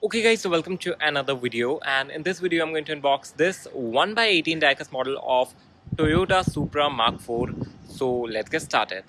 Okay guys, so welcome to another video, and in this video I'm going to unbox this 1x18 diecast model of Toyota Supra Mark IV. So let's get started.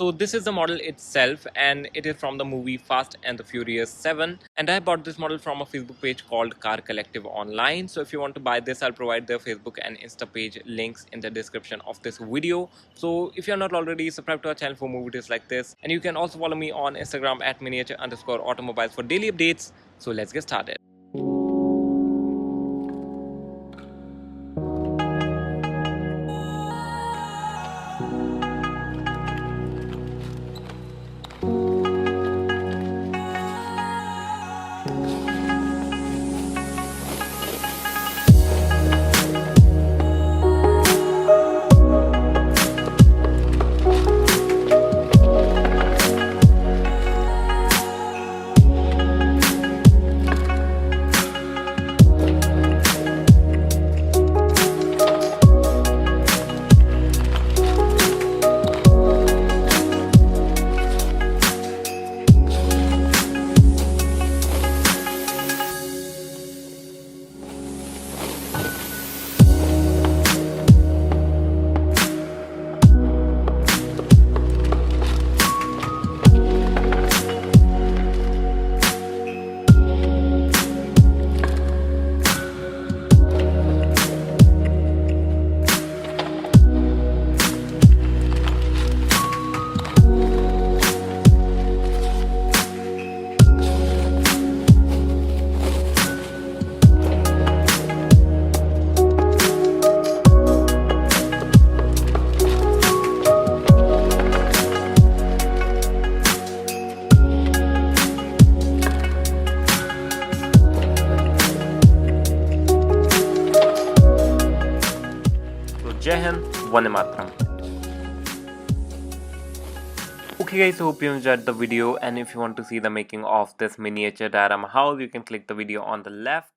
So this is the model itself, and it is from the movie Fast and the Furious 7, and I bought this model from a Facebook page called Car Collective Online. So if you want to buy this, I'll provide their Facebook and Insta page links in the description of this video. So if you're not already, subscribe to our channel for more videos like this, and you can also follow me on Instagram at miniature_automobiles for daily updates. So let's get started. Jai Hind, Vande Mataram. Okay guys, so hope you enjoyed the video, and if you want to see the making of this miniature diorama house, you can click the video on the left.